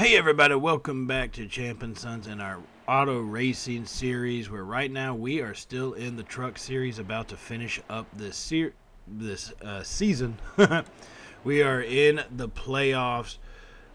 Hey everybody, welcome back to Champnsons in our auto racing series, where right now we are still in the truck series, about to finish up this season. We are in the playoffs.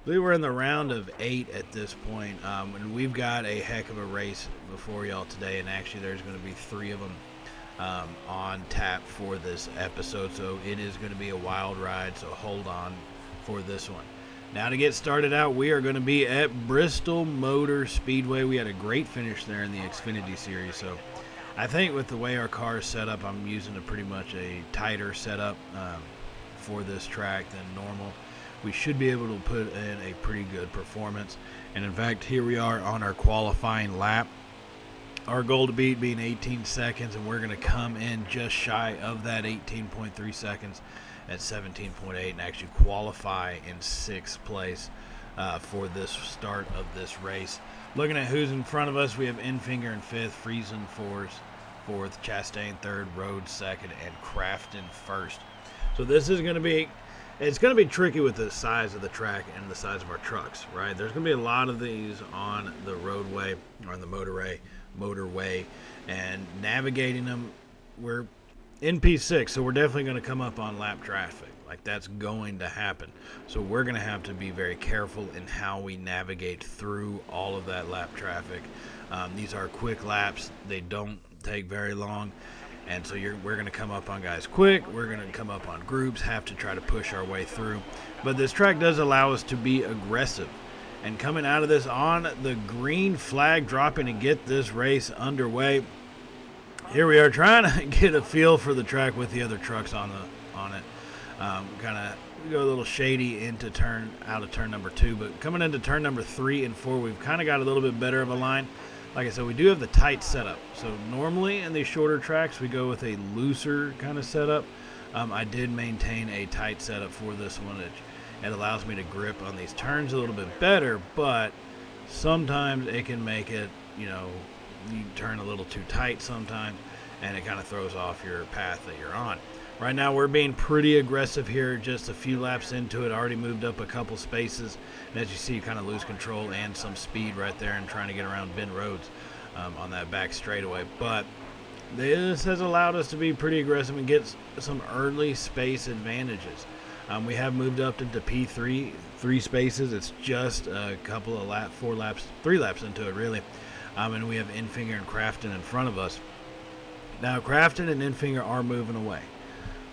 We were in the round of 8 at this point, and we've got a heck of a race before y'all today, and actually there's going to be 3 of them on tap for this episode, so it is going to be a wild ride, so hold on for this one. Now to get started out, we are going to be at Bristol Motor Speedway. We had a great finish there in the Xfinity Series, so I think with the way our car is set up, I'm using pretty much a tighter setup for this track than normal. We should be able to put in a pretty good performance, and in fact, here we are on our qualifying lap. Our goal to beat being 18 seconds, and we're going to come in just shy of that 18.3 seconds at 17.8 and actually qualify in 6th place for this start of this race. Looking at who's in front of us, we have Enfinger in 5th, Friesen 4th, Chastain 3rd, Rhodes 2nd, and Crafton 1st. So this is going to be, it's going to be tricky with the size of the track and the size of our trucks, right? There's going to be a lot of these on the roadway or on the motorway, and navigating them, we're in P6, so we're definitely going to come up on lap traffic. Like, that's going to happen. So we're going to have to be very careful in how we navigate through all of that lap traffic. These are quick laps. They don't take very long. And so we're going to come up on guys quick. We're going to come up on groups, have to try to push our way through. But this track does allow us to be aggressive. And coming out of this on the green flag, dropping to get this race underway. Here we are trying to get a feel for the track with the other trucks on it. Kind of go a little shady out of turn number 2, but coming into turn number 3 and 4, we've kind of got a little bit better of a line. Like I said, we do have the tight setup. So normally in these shorter tracks, we go with a looser kind of setup. I did maintain a tight setup for this one. It allows me to grip on these turns a little bit better, but sometimes it can make it, you turn a little too tight sometimes, and it kind of throws off your path that you're on. Right now we're being pretty aggressive here, just a few laps into it. Already moved up a couple spaces, and as you see, you kind of lose control and some speed right there and trying to get around Ben Rhodes on that back straightaway. But this has allowed us to be pretty aggressive and get some early space advantages. We have moved up into P3, 3 spaces. It's just a couple of 3 laps into it really. And we have Enfinger and Crafton in front of us. Now, Crafton and Enfinger are moving away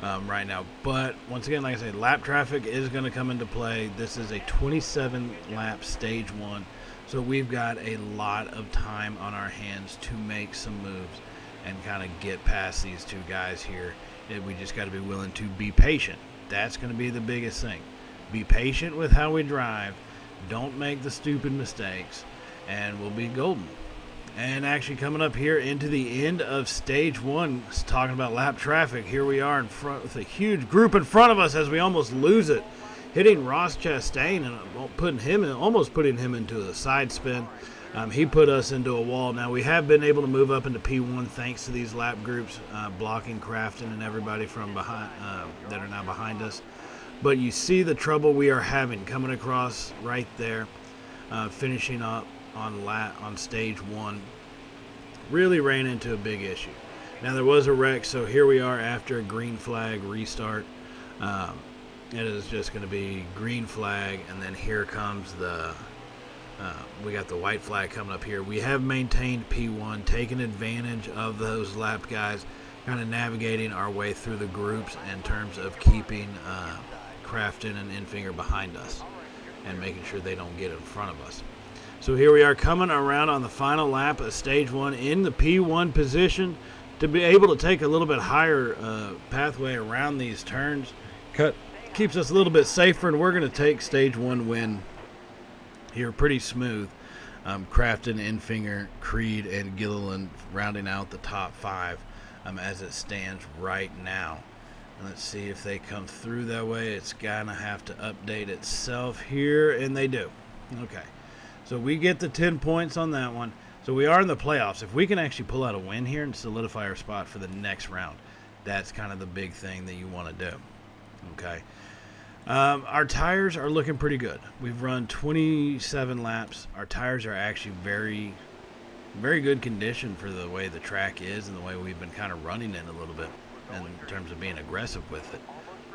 right now. But, once again, like I said, lap traffic is going to come into play. This is a 27-lap stage 1. So we've got a lot of time on our hands to make some moves and kind of get past these 2 guys here. We just got to be willing to be patient. That's going to be the biggest thing. Be patient with how we drive. Don't make the stupid mistakes, and we'll be golden. And actually coming up here into the end of stage 1, talking about lap traffic, here we are in front with a huge group in front of us as we almost lose it, hitting Ross Chastain and almost putting him into a side spin. He put us into a wall. Now we have been able to move up into P1 thanks to these lap groups, blocking Crafton and everybody from behind that are now behind us. But you see the trouble we are having coming across right there, finishing up on stage 1. Really ran into a big issue. Now there was a wreck, so here we are after a green flag restart. It is just going to be green flag, and then here comes we got the white flag coming up here. We have maintained P1, taking advantage of those lapped guys, kind of navigating our way through the groups in terms of keeping Crafton and Enfinger behind us and making sure they don't get in front of us. So here we are coming around on the final lap of stage 1 in the P1 position to be able to take a little bit higher pathway around these turns. Keeps us a little bit safer, and we're going to take stage 1 win here pretty smooth. Crafton, Enfinger, Creed, and Gilliland rounding out the top 5 as it stands right now. And let's see if they come through that way. It's going to have to update itself here, and they do. Okay. So we get the 10 points on that one. So we are in the playoffs. If we can actually pull out a win here and solidify our spot for the next round, that's kind of the big thing that you want to do. Okay. Our tires are looking pretty good. We've run 27 laps. Our tires are actually very, very good condition for the way the track is and the way we've been kind of running it a little bit in terms of being aggressive with it.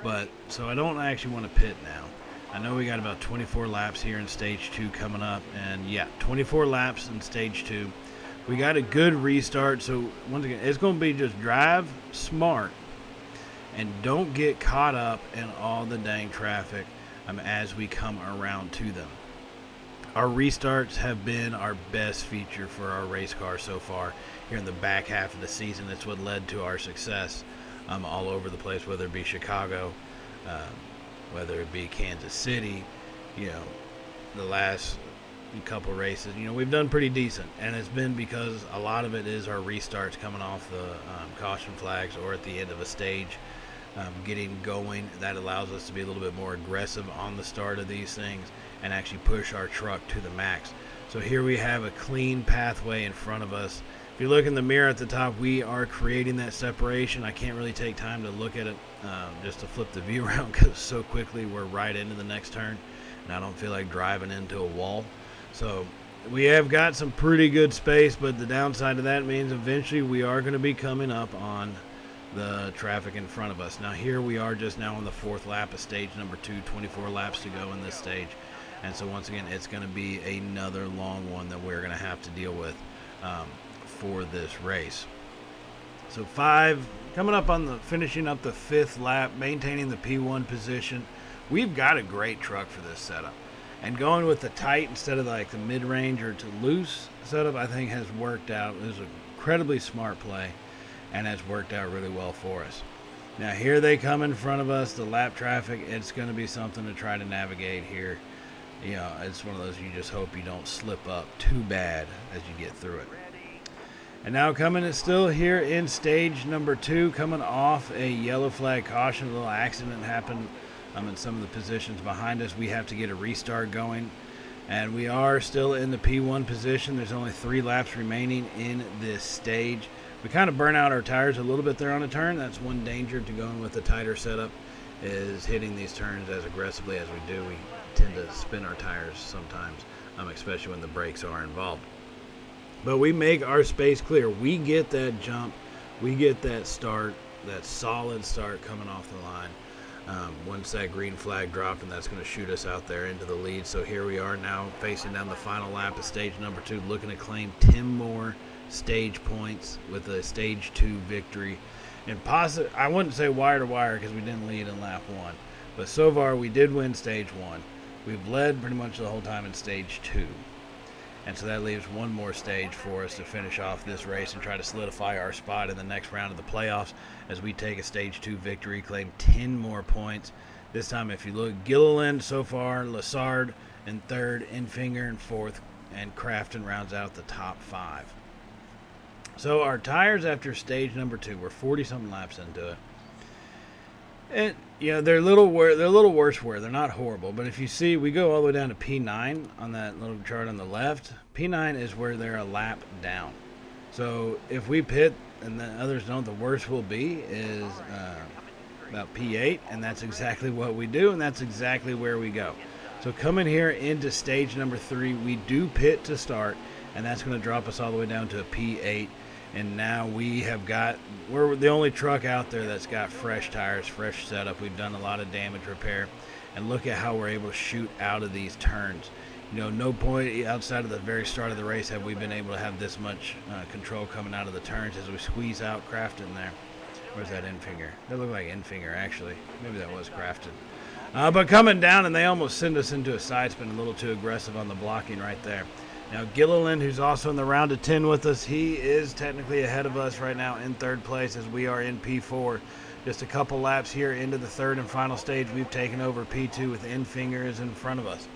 But so I don't actually want to pit now. I know we got about 24 laps here in stage 2 coming up, and yeah, 24 laps in stage 2. We got a good restart, so once again, it's going to be just drive smart and don't get caught up in all the dang traffic as we come around to them. Our restarts have been our best feature for our race car so far here in the back half of the season. It's what led to our success all over the place, whether it be Chicago, whether it be Kansas City, the last couple races. We've done pretty decent, and it's been because a lot of it is our restarts coming off the caution flags or at the end of a stage, getting going. That allows us to be a little bit more aggressive on the start of these things and actually push our truck to the max. So here we have a clean pathway in front of us. If you look in the mirror at the top, we are creating that separation. I can't really take time to look at it just to flip the view around because so quickly we're right into the next turn, and I don't feel like driving into a wall. So we have got some pretty good space, but the downside of that means eventually we are going to be coming up on the traffic in front of us. Now here we are just now on the 4th lap of stage number 2, 24 laps to go in this stage. And so once again, it's going to be another long one that we're going to have to deal with for this race. So 5, coming up on finishing up the 5th lap, maintaining the P1 position. We've got a great truck for this setup. And going with the tight instead of like the mid-range or to loose setup, I think has worked out. It was an incredibly smart play and has worked out really well for us. Now here they come in front of us, the lap traffic. It's going to be something to try to navigate here. It's one of those you just hope you don't slip up too bad as you get through it. And now coming, it's still here in stage number 2, coming off a yellow flag caution. A little accident happened in some of the positions behind us. We have to get a restart going, and we are still in the P1 position. There's only 3 laps remaining in this stage. We kind of burn out our tires a little bit there on a turn. That's one danger to going with a tighter setup, is hitting these turns as aggressively as we do. We tend to spin our tires sometimes, especially when the brakes are involved. But we make our space clear. We get that jump. We get that start, that solid start coming off the line. Once that green flag dropped, and that's going to shoot us out there into the lead. So here we are now facing down the final lap of stage number 2, looking to claim 10 more stage points with a stage 2 victory. And I wouldn't say wire to wire because we didn't lead in lap 1. But so far we did win stage 1. We've led pretty much the whole time in stage 2. And so that leaves one more stage for us to finish off this race and try to solidify our spot in the next round of the playoffs as we take a stage 2 victory, claim 10 more points. This time, if you look, Gilliland so far, Lassard in 3rd, Enfinger in 4th, and Crafton rounds out the top 5. So our tires after stage number 2, we're 40-something laps into it. And they're a little worse wear. They're not horrible, but if you see, we go all the way down to P9 on that little chart on the left. P9 is where they're a lap down. So if we pit and the others don't, the worst will be is about P8, and that's exactly what we do, and that's exactly where we go. So coming here into stage number 3, we do pit to start, and that's going to drop us all the way down to a P8. And now we're the only truck out there that's got fresh tires, fresh setup. We've done a lot of damage repair. And look at how we're able to shoot out of these turns. No point outside of the very start of the race have we been able to have this much control coming out of the turns as we squeeze out Crafton there. Where's that Enfinger? That looked like Enfinger, actually. Maybe that was Crafton. But coming down, and they almost send us into a side spin, a little too aggressive on the blocking right there. Now, Gilliland, who's also in the round of 10 with us, he is technically ahead of us right now in 3rd place as we are in P4. Just a couple laps here into the 3rd and final stage. We've taken over P2 with Enfinger is in front of us.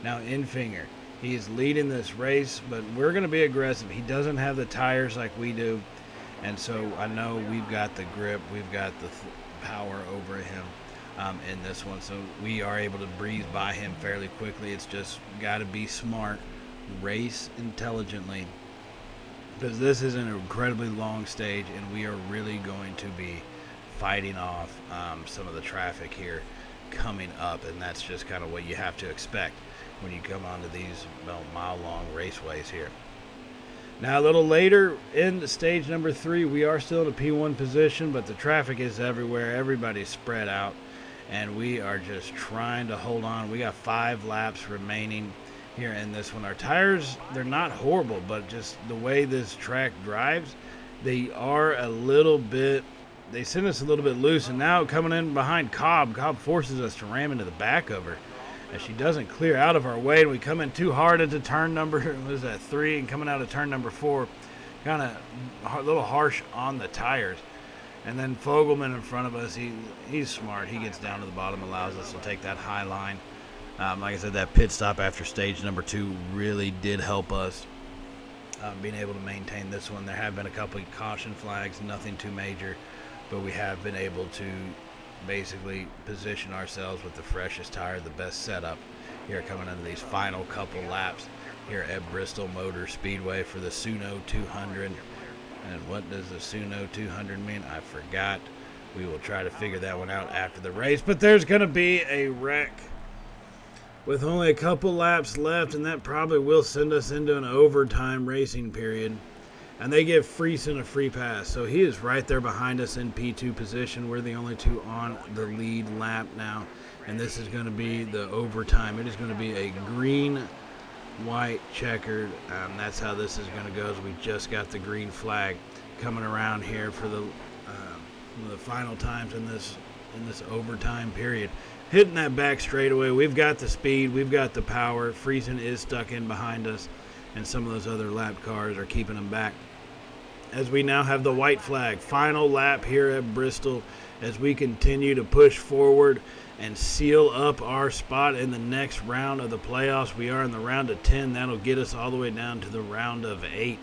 Now, Enfinger, he is leading this race, but we're going to be aggressive. He doesn't have the tires like we do, and so I know we've got the grip, we've got the power over him in this one, so we are able to breeze by him fairly quickly. It's just got to be smart. Race intelligently, because this is an incredibly long stage and we are really going to be fighting off some of the traffic here coming up, and that's just kind of what you have to expect when you come onto these mile-long raceways here. Now, a little later in the stage number 3, we are still in a P1 position, but the traffic is everywhere. Everybody's spread out, and we are just trying to hold on. We got 5 laps remaining here in this one. Our tires, they're not horrible, but just the way this track drives, they are a little bit, they send us a little bit loose. And now coming in behind Cobb forces us to ram into the back of her as she doesn't clear out of our way, and we come in too hard into turn number, what is that, 3, and coming out of turn number 4, kind of a little harsh on the tires. And then Fogelman in front of us, he's smart. He gets down to the bottom, allows us to take that high line. Like I said, that pit stop after stage number 2 really did help us being able to maintain this one. There have been a couple of caution flags, nothing too major, but we have been able to basically position ourselves with the freshest tire, the best setup here coming into these final couple laps here at Bristol Motor Speedway for the Suno 200. And what does the Suno 200 mean? I forgot. We will try to figure that one out after the race, but there's going to be a wreck with only a couple laps left, and that probably will send us into an overtime racing period. And they give Friesen a free pass. So he is right there behind us in P2 position. We're the only 2 on the lead lap now. And this is going to be the overtime. It is going to be a green, white, checkered. That's how this is going to go. We just got the green flag coming around here for the final times in this overtime period. Hitting that back straightaway. We've got the speed. We've got the power. Friesen is stuck in behind us, and some of those other lap cars are keeping him back. As we now have the white flag, final lap here at Bristol as we continue to push forward and seal up our spot in the next round of the playoffs. We are in the round of 10. That'll get us all the way down to the round of 8.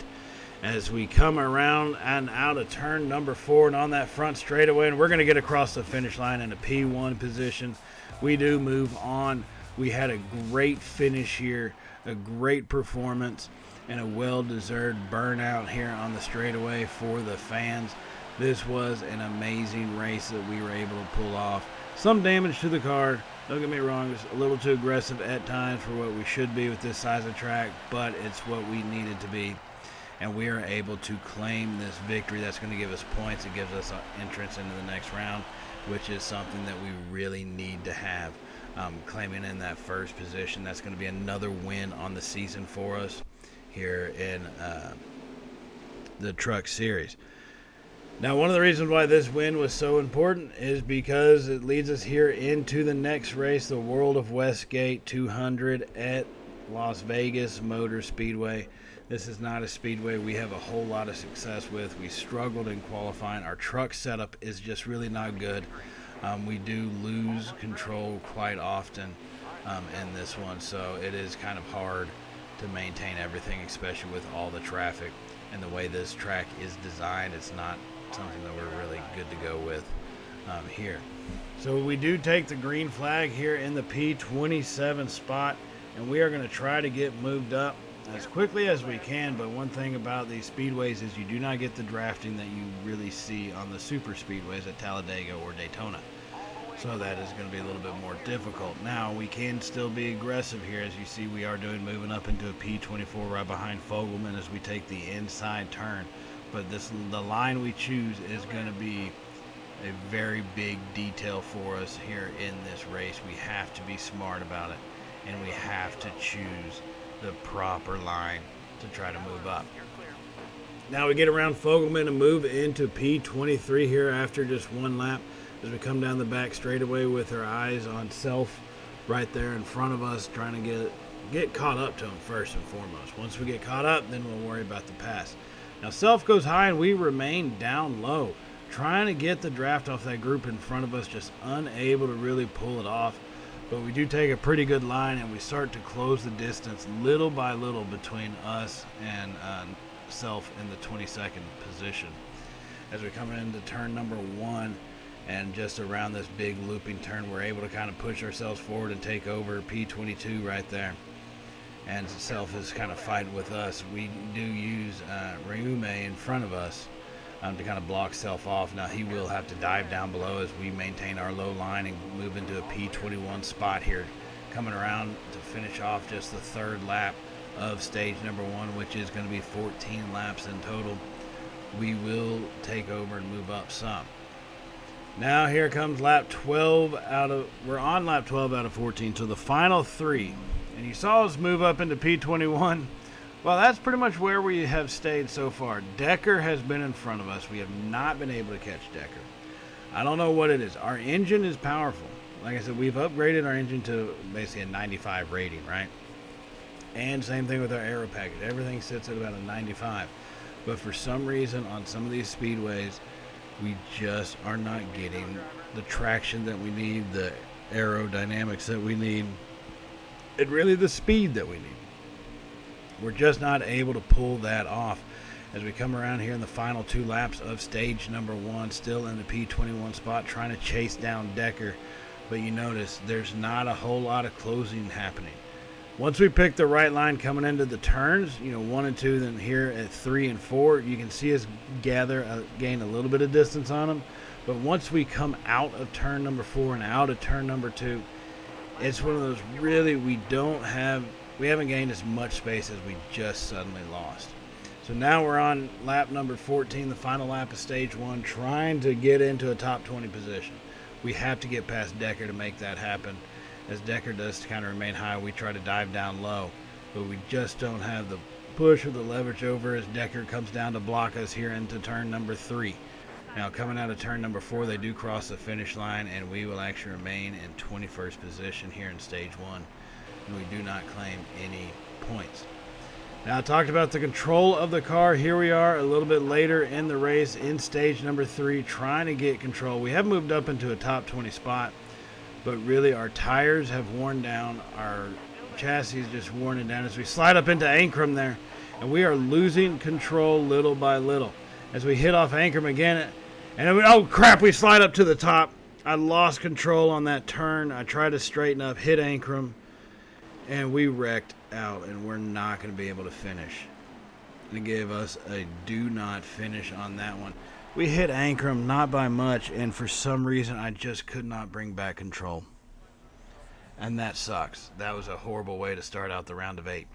As we come around and out of turn number 4 and on that front straightaway, and we're going to get across the finish line in a P1 position. We do move on. We had a great finish here, a great performance, and a well-deserved burnout here on the straightaway for the fans. This was an amazing race that we were able to pull off. Some damage to the car. Don't get me wrong, it's a little too aggressive at times for what we should be with this size of track, but it's what we needed to be. And we are able to claim this victory. That's going to give us points. It gives us entrance into the next round, which is something that we really need to have. Claiming in that first position, that's going to be another win on the season for us here in the Truck Series. Now, one of the reasons why this win was so important is because it leads us here into the next race, the World of Westgate 200 at Las Vegas Motor Speedway. This is not a speedway we have a whole lot of success with. We struggled in qualifying. Our truck setup is just really not good. We do lose control quite often in this one, so it is kind of hard to maintain everything, especially with all the traffic and the way this track is designed. It's not something that we're really good to go with here. So we do take the green flag here in the P27 spot, and we are going to try to get moved up as quickly as we can. But one thing about these speedways is you do not get the drafting that you really see on the super speedways at Talladega or Daytona. So that is going to be a little bit more difficult. Now, we can still be aggressive here. As you see, we are moving up into a P24 right behind Fogelman as we take the inside turn. But the line we choose is going to be a very big detail for us here in this race. We have to be smart about it, and we have to choose the proper line to try to move up. Now we get around Fogelman and move into P23 here after just one lap as we come down the back straightaway with our eyes on Self right there in front of us, trying to get caught up to him first and foremost. Once we get caught up, then we'll worry about the pass. Now Self goes high and we remain down low, trying to get the draft off that group in front of us, just unable to really pull it off. But we do take a pretty good line, and we start to close the distance little by little between us and Self in the 22nd position. As we come into turn number 1, and just around this big looping turn, we're able to kind of push ourselves forward and take over P22 right there. And Self is kind of fighting with us. We do use Reume in front of us, to kind of block self off. Now he will have to dive down below as we maintain our low line and move into a P21 spot here, coming around to finish off just the third lap of stage number 1, which is going to be 14 laps in total. We will take over and move up some. Now here comes lap 12 we're on lap 12 out of 14, so the final 3. And you saw us move up into P21. Well, that's pretty much where we have stayed so far. Decker has been in front of us. We have not been able to catch Decker. I don't know what it is. Our engine is powerful. Like I said, we've upgraded our engine to basically a 95 rating, right? And same thing with our aero package. Everything sits at about a 95. But for some reason, on some of these speedways, we just are not getting the traction that we need, the aerodynamics that we need, and really the speed that we need. We're just not able to pull that off as we come around here in the final 2 laps of stage number 1, still in the P21 spot, trying to chase down Decker. But you notice there's not a whole lot of closing happening. Once we pick the right line coming into the turns, 1 and 2, then here at 3 and 4, you can see us gain a little bit of distance on them. But once we come out of turn number 4 and out of turn number 2, it's one of those really we haven't gained as much space as we just suddenly lost. So now we're on lap number 14, the final lap of stage 1, trying to get into a top 20 position. We have to get past Decker to make that happen. As Decker does to kind of remain high, we try to dive down low, but we just don't have the push or the leverage over as Decker comes down to block us here into turn number 3. Now coming out of turn number 4, they do cross the finish line, and we will actually remain in 21st position here in stage 1. And we do not claim any points. Now I talked about the control of the car. Here we are a little bit later in the race in stage number 3, trying to get control. We have moved up into a top 20 spot, but really our tires have worn down. Our chassis is just worn it down as we slide up into Ankrum there, and we are losing control little by little as we hit off Ankrum again. And oh crap, we slide up to the top. I lost control on that turn. I tried to straighten up, hit Ankrum, and we wrecked out, and we're not going to be able to finish. They gave us a do not finish on that one. We hit Ankrum, not by much, and for some reason I just could not bring back control. And that sucks. That was a horrible way to start out the round of 8.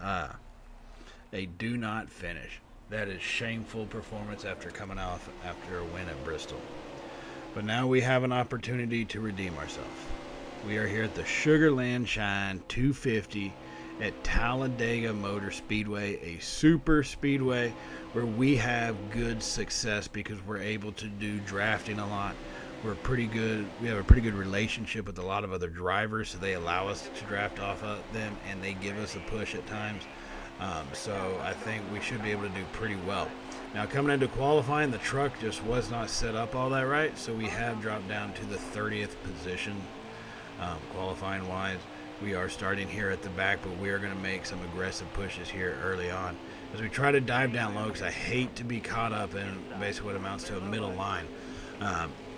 A do not finish. That is shameful performance after coming off after a win at Bristol. But now we have an opportunity to redeem ourselves. We are here at the Sugarland Shine 250 at Talladega Motor Speedway, a super speedway where we have good success because we're able to do drafting a lot. We have a pretty good relationship with a lot of other drivers, so they allow us to draft off of them, and they give us a push at times. So I think we should be able to do pretty well. Now coming into qualifying, the truck just was not set up all that right, so we have dropped down to the 30th position. Qualifying wise, we are starting here at the back, but we are going to make some aggressive pushes here early on as we try to dive down low, because I hate to be caught up in basically what amounts to a middle line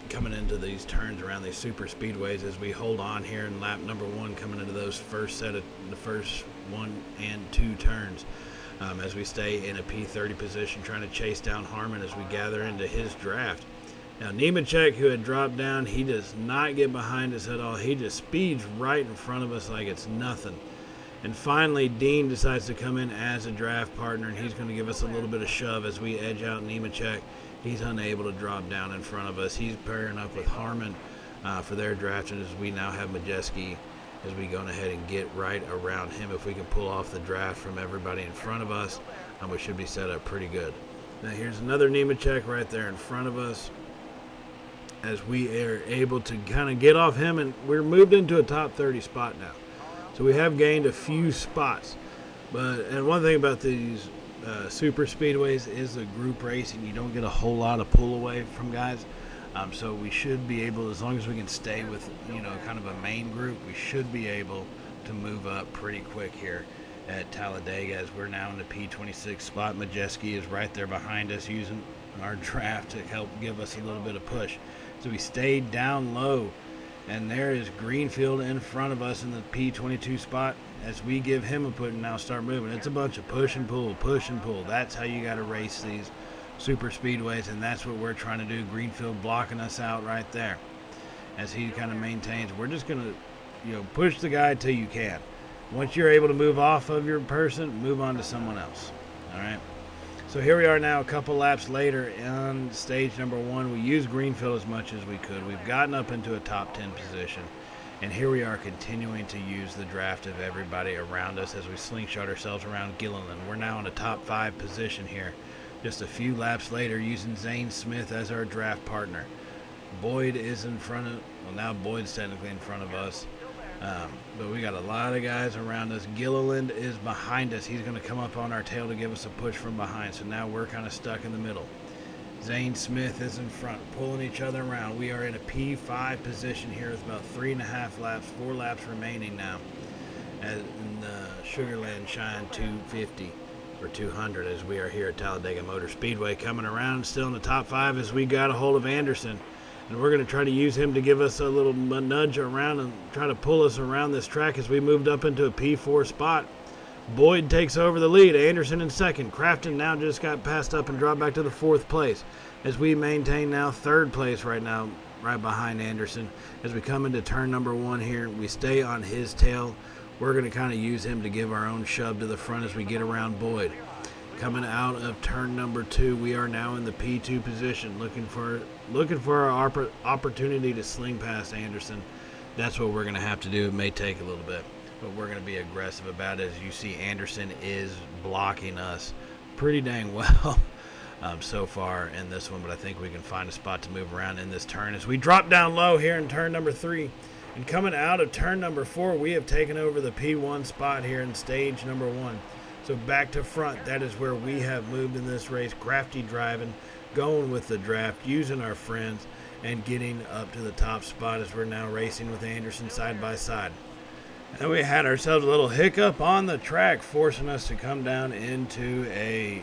coming into these turns around these super speedways as we hold on here in lap number 1, coming into those first 1 and 2 turns as we stay in a P30 position, trying to chase down Harmon as we gather into his draft. Now, Nemechek, who had dropped down, he does not get behind us at all. He just speeds right in front of us like it's nothing. And finally, Dean decides to come in as a draft partner, and he's going to give us a little bit of shove as we edge out Nemechek. He's unable to drop down in front of us. He's pairing up with Harmon for their draft, and as we now have Majeski as we go ahead and get right around him. If we can pull off the draft from everybody in front of us, we should be set up pretty good. Now, here's another Nemechek right there in front of us, as we are able to kind of get off him, and we're moved into a top 30 spot now. So we have gained a few spots. And one thing about these super speedways is the group racing. You don't get a whole lot of pull away from guys. So we should be able, as long as we can stay with, kind of a main group, we should be able to move up pretty quick here at Talladega as we're now in the P26 spot. Majeski is right there behind us using our draft to help give us a little bit of push. So we stayed down low, and there is Greenfield in front of us in the P22 spot as we give him a push and now start moving. It's a bunch of push and pull, push and pull. That's how you got to race these super speedways, and that's what we're trying to do. Greenfield blocking us out right there as he kind of maintains. We're just going to, push the guy till you can. Once you're able to move off of your person, move on to someone else. All right. So here we are now a couple laps later on stage number 1. We used Greenfield as much as we could. We've gotten up into a top 10 position. And here we are continuing to use the draft of everybody around us as we slingshot ourselves around Gilliland. We're now in a top 5 position here. Just a few laps later, using Zane Smith as our draft partner. Boyd is in front of, well, now Boyd's technically in front of us. But we got a lot of guys around us. Gilliland is behind us. He's going to come up on our tail to give us a push from behind. So now we're kind of stuck in the middle. Zane Smith is in front, pulling each other around. We are in a P5 position here with about 3.5 laps, 4 laps remaining now. In Sugarland Shine 250 or 200 as we are here at Talladega Motor Speedway. Coming around still in the top 5 as we got a hold of Anderson. And we're going to try to use him to give us a little nudge around and try to pull us around this track as we moved up into a P4 spot. Boyd takes over the lead. Anderson in second. Crafton now just got passed up and dropped back to the 4th place as we maintain now 3rd place right now, right behind Anderson. As we come into turn number 1 here, we stay on his tail. We're going to kind of use him to give our own shove to the front as we get around Boyd. Coming out of turn number 2, we are now in the P2 position, looking for our opportunity to sling past Anderson. That's what we're going to have to do. It may take a little bit, but we're going to be aggressive about it. As you see, Anderson is blocking us pretty dang well so far in this one, but I think we can find a spot to move around in this turn as we drop down low here in turn number 3. And coming out of turn number 4, we have taken over the P1 spot here in stage number 1. So back to front, that is where we have moved in this race. Crafty driving, going with the draft, using our friends, and getting up to the top spot as we're now racing with Anderson side by side. And we had ourselves a little hiccup on the track, forcing us to come down into a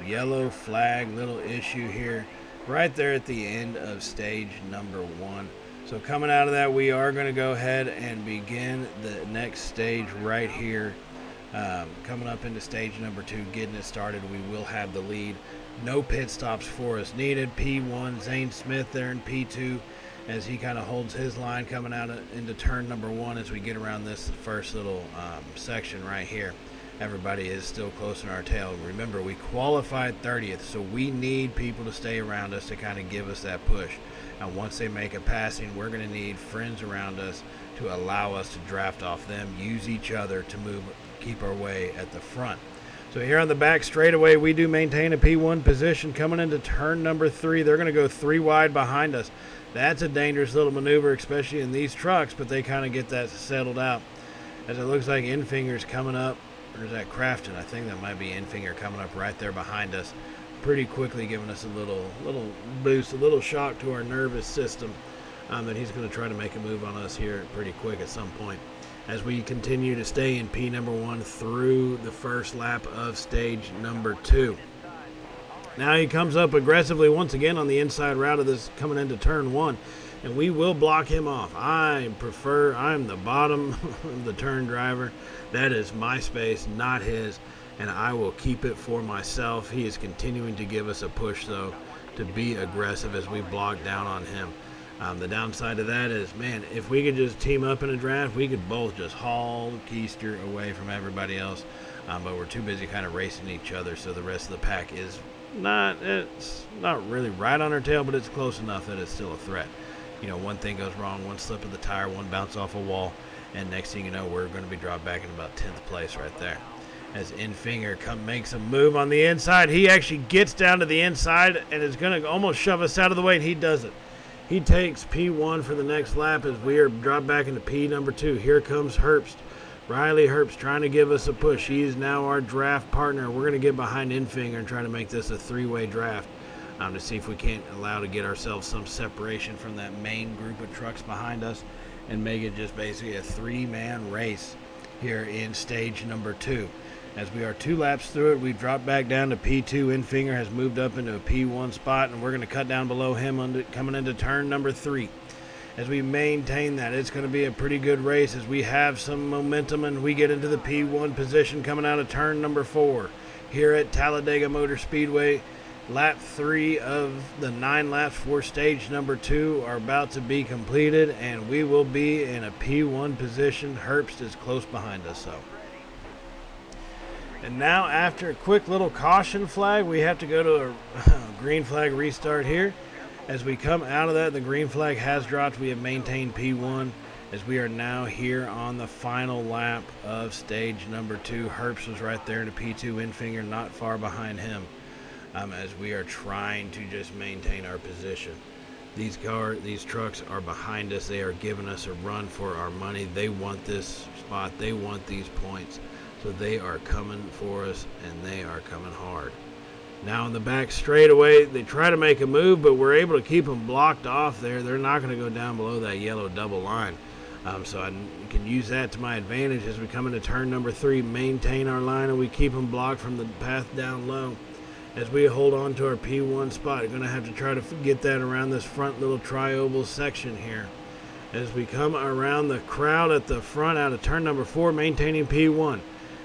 yellow flag little issue here, right there at the end of stage number 1. So coming out of that, we are going to go ahead and begin the next stage right here. Coming up into stage number 2, getting it started. We will have the lead. No pit stops for us needed. P1, Zane Smith there in P2 as he kind of holds his line coming out into turn number 1 as we get around this first little section right here. Everybody is still close in our tail. Remember, we qualified 30th, so we need people to stay around us to kind of give us that push. And once they make a passing, we're going to need friends around us to allow us to draft off them, use each other to keep our way at the front. So here on the back straightaway, we do maintain a P1 position. Coming into turn number 3, they're going to go 3 wide behind us. That's a dangerous little maneuver, especially in these trucks, but they kind of get that settled out. As it looks like Infinger's coming up, or is that Crafton? I think that might be Infinger coming up right there behind us, pretty quickly giving us a little boost, a little shock to our nervous system. That he's going to try to make a move on us here pretty quick at some point as we continue to stay in P number 1 through the first lap of stage number 2. Now he comes up aggressively once again on the inside route of this coming into turn 1, and we will block him off. I'm the bottom of the turn driver. That is my space, not his, and I will keep it for myself. He is continuing to give us a push, though, to be aggressive as we block down on him. The downside of that is, man, if we could just team up in a draft, we could both just haul Keister away from everybody else. But we're too busy kind of racing each other, so the rest of the pack is it's not really right on our tail, but it's close enough that it's still a threat. One thing goes wrong, one slip of the tire, one bounce off a wall, and next thing you know, we're going to be dropped back in about 10th place right there. As Infinger makes a move on the inside, he actually gets down to the inside and is going to almost shove us out of the way, and he does it. He takes P1 for the next lap as we are dropped back into P number 2. Here comes Herbst. Riley Herbst trying to give us a push. He is now our draft partner. We're going to get behind Infinger and try to make this a 3-way draft to see if we can't allow to get ourselves some separation from that main group of trucks behind us and make it just basically a 3-man race here in stage number 2. As we are 2 laps through it, we drop back down to P2. Infinger has moved up into a P1 spot, and we're going to cut down below him coming into turn number 3. As we maintain that, it's going to be a pretty good race as we have some momentum and we get into the P1 position coming out of turn number 4 here at Talladega Motor Speedway Lap 3 of the 9 laps for stage number 2 are about to be completed, and we will be in a P1 position. Herbst is close behind us, so. And now, after a quick little caution flag, we have to go to a green flag restart here. As we come out of that, the green flag has dropped. We have maintained P1 as we are now here on the final lap of stage number 2. Herbst was right there in a P2, Infinger not far behind him. As we are trying to just maintain our position. These trucks are behind us. They are giving us a run for our money. They want this spot. They want these points. So they are coming for us, and they are coming hard. Now in the back straightaway, they try to make a move, but we're able to keep them blocked off there. They're not going to go down below that yellow double line. So I can use that to my advantage as we come into turn number 3, maintain our line, and we keep them blocked from the path down low. As we hold on to our P1 spot, we're going to have to try to get that around this front little tri-oval section here. As we come around the crowd at the front out of turn number 4, maintaining P1.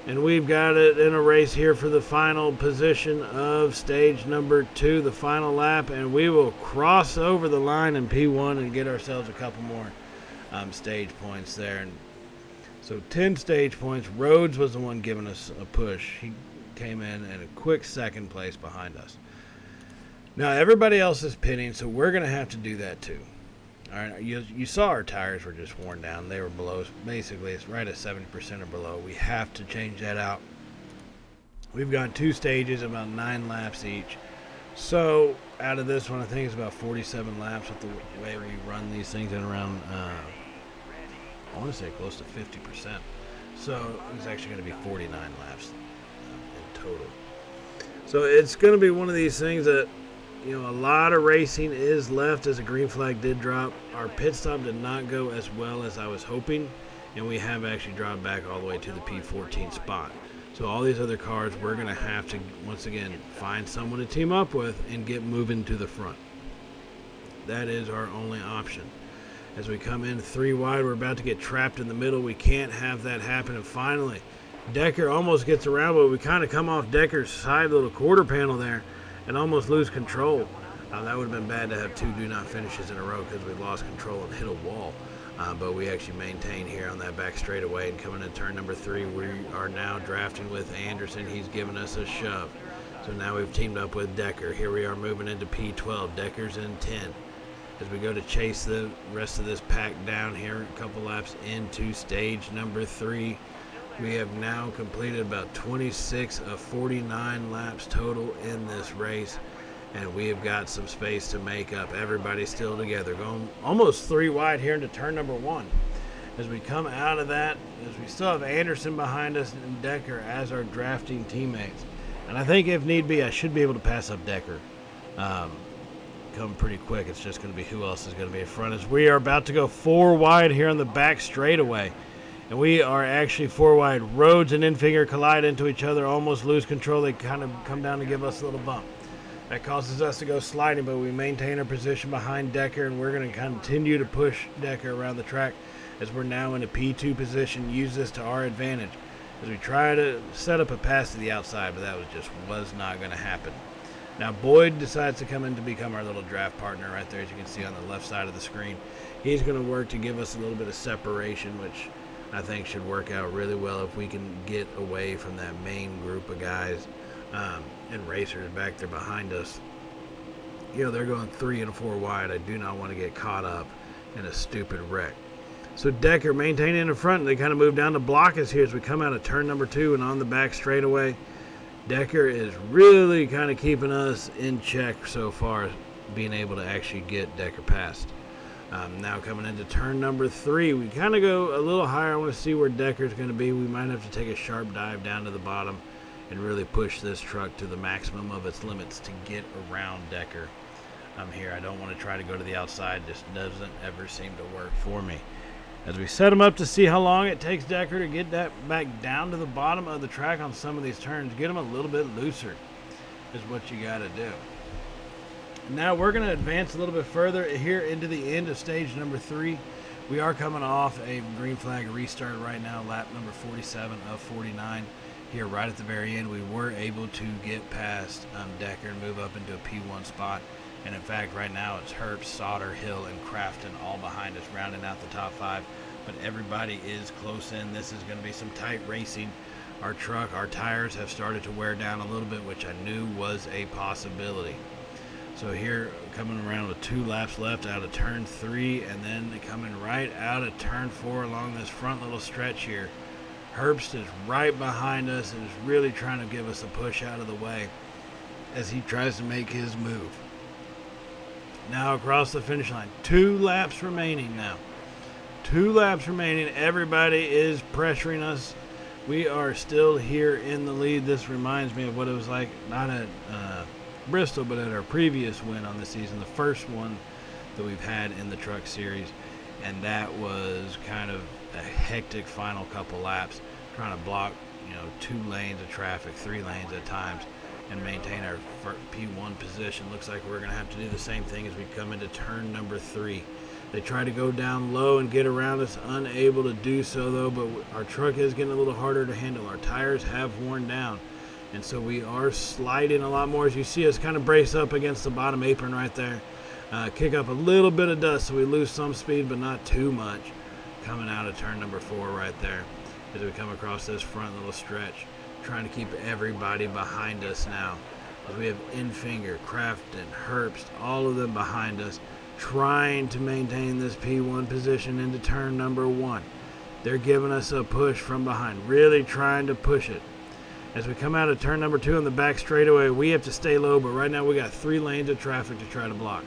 And we've got it in a race here for the final position of stage number 2, the final lap. And we will cross over the line in P1 and get ourselves a couple more stage points there. And so 10 stage points. Rhodes was the one giving us a push. He came in a quick second place behind us. Now everybody else is pitting, so we're going to have to do that too. All right, you saw our tires were just worn down. They were below, basically it's right at 70% or below. We have to change that out. We've got 2 stages, about 9 laps each. So out of this one, I think it's about 47 laps with the way we run these things in around, I want to say close to 50%. So it's actually going to be 49 laps. Total. So it's going to be one of these things that, a lot of racing is left as a green flag did drop. Our pit stop did not go as well as I was hoping, and we have actually dropped back all the way to the P14 spot. So all these other cars, we're going to have to, once again, find someone to team up with and get moving to the front. That is our only option. As we come in 3 wide, we're about to get trapped in the middle. We can't have that happen, and finally, Decker almost gets around, but we kind of come off Decker's side little quarter panel there and almost lose control. That would have been bad to have 2 do not finishes in a row because we lost control and hit a wall. But we actually maintain here on that back straightaway, and coming in turn number 3, we are now drafting with Anderson. He's giving us a shove. So now we've teamed up with Decker. Here we are moving into P12. Decker's in 10. As we go to chase the rest of this pack down here, a couple laps into stage number 3. We have now completed about 26 of 49 laps total in this race, and we have got some space to make up. Everybody's still together, going almost 3 wide here into turn number 1. As we come out of that, as we still have Anderson behind us and Decker as our drafting teammates. And I think if need be, I should be able to pass up Decker. Come pretty quick. It's just going to be who else is going to be in front. As we are about to go 4 wide here on the back straightaway. And we are actually 4 wide. Rhodes and Infinger collide into each other, almost lose control. They kind of come down to give us a little bump. That causes us to go sliding, but we maintain our position behind Decker, and we're going to continue to push Decker around the track as we're now in a P2 position. Use this to our advantage as we try to set up a pass to the outside, but that was not going to happen. Now Boyd decides to come in to become our little draft partner right there, as you can see on the left side of the screen. He's going to work to give us a little bit of separation, which I think should work out really well if we can get away from that main group of guys and racers back there behind us. They're going 3 and 4 wide. I do not want to get caught up in a stupid wreck. So Decker maintaining in front. They kind of move down to block us here as we come out of turn number 2 and on the back straightaway. Decker is really kind of keeping us in check so far, being able to actually get Decker past. Now coming into turn number 3, we kind of go a little higher. I want to see where Decker's going to be. We might have to take a sharp dive down to the bottom and really push this truck to the maximum of its limits to get around Decker. Here, I don't want to try to go to the outside. This doesn't ever seem to work for me. As we set him up to see how long it takes Decker to get that back down to the bottom of the track on some of these turns, get him a little bit looser is what you got to do. Now we're going to advance a little bit further here into the end of stage number 3. We are coming off a green flag restart right now, lap number 47 of 49. here right at the very end, we were able to get past Decker and move up into a P1 spot. And in fact, right now it's Herbst, Sauter, Hill, and Crafton all behind us, rounding out the top 5. But everybody is close in. This is going to be some tight racing. Our tires have started to wear down a little bit, which I knew was a possibility. So here, coming around with 2 laps left out of turn 3, and then coming right out of turn 4 along this front little stretch here. Herbst is right behind us and is really trying to give us a push out of the way as he tries to make his move. Now across the finish line. 2 laps remaining now. 2 laps remaining. Everybody is pressuring us. We are still here in the lead. This reminds me of what it was like, not at Bristol, but at our previous win on the season, the first one that we've had in the Truck Series. And that was kind of a hectic final couple laps, trying to block, 2 lanes of traffic, 3 lanes at times, and maintain our P1 position. Looks like we're going to have to do the same thing as we come into turn number 3. They try to go down low and get around us, unable to do so though, but our truck is getting a little harder to handle. Our tires have worn down, and so we are sliding a lot more. As you see us kind of brace up against the bottom apron right there, kick up a little bit of dust so we lose some speed, but not too much. Coming out of turn number 4 right there as we come across this front little stretch, trying to keep everybody behind us now. As we have Infinger, Crafton, Herbst, all of them behind us, trying to maintain this P1 position into turn number 1. They're giving us a push from behind, really trying to push it. As we come out of turn number 2 on the back straightaway, we have to stay low, but right now we got 3 lanes of traffic to try to block.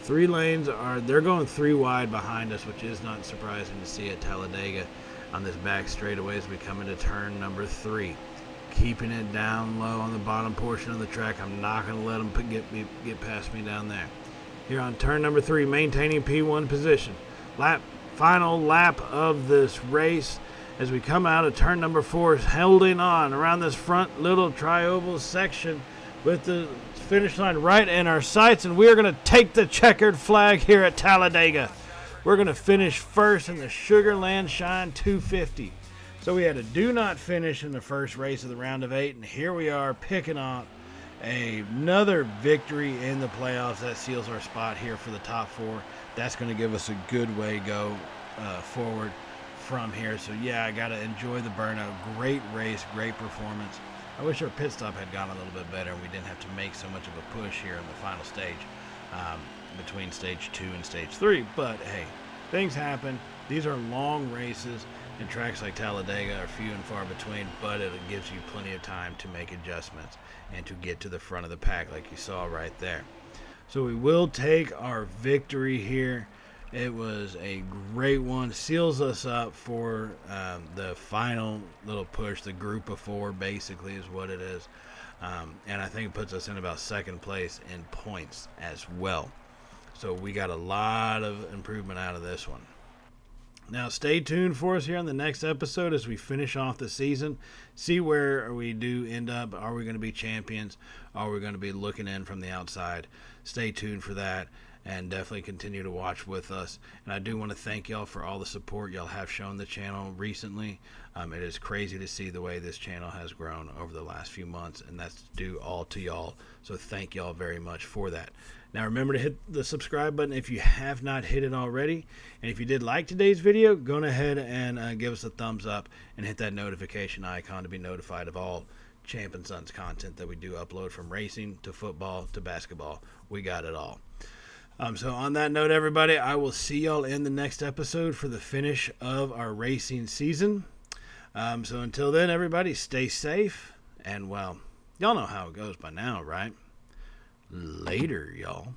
3 lanes they're going 3 wide behind us, which is not surprising to see at Talladega on this back straightaway as we come into turn number 3. Keeping it down low on the bottom portion of the track. I'm not going to let them get past me down there. Here on turn number 3, maintaining P1 position. Final lap of this race as we come out of turn number 4, holding on around this front little tri-oval section with the finish line right in our sights, and we are going to take the checkered flag here at Talladega. We're going to finish first in the Sugarland Shine 250. So we had a do not finish in the first race of the round of 8, and here we are picking up another victory in the playoffs. That seals our spot here for the top 4. That's going to give us a good way to go forward from here. So yeah, I got to enjoy the burnout. Great race, great performance. I wish our pit stop had gone a little bit better and we didn't have to make so much of a push here in the final stage between stage 2 and stage 3. But hey, things happen. These are long races, and tracks like Talladega are few and far between, but it gives you plenty of time to make adjustments and to get to the front of the pack like you saw right there. So we will take our victory here. It was a great one. Seals us up for the final little push. The group of 4 basically is what it is. And I think it puts us in about 2nd place in points as well. So we got a lot of improvement out of this one. Now stay tuned for us here on the next episode as we finish off the season. See where we do end up. Are we going to be champions? Are we going to be looking in from the outside? Stay tuned for that, and definitely continue to watch with us. And I do want to thank y'all for all the support y'all have shown the channel recently. It is crazy to see the way this channel has grown over the last few months, and that's due all to y'all. So thank y'all very much for that. Now remember to hit the subscribe button if you have not hit it already. And if you did like today's video, go ahead and give us a thumbs up and hit that notification icon to be notified of all Champnsons content that we do upload, from racing to football to basketball. We got it all. So on that note, everybody, I will see y'all in the next episode for the finish of our racing season. So until then, everybody, stay safe. And, well, y'all know how it goes by now, right? Later, y'all.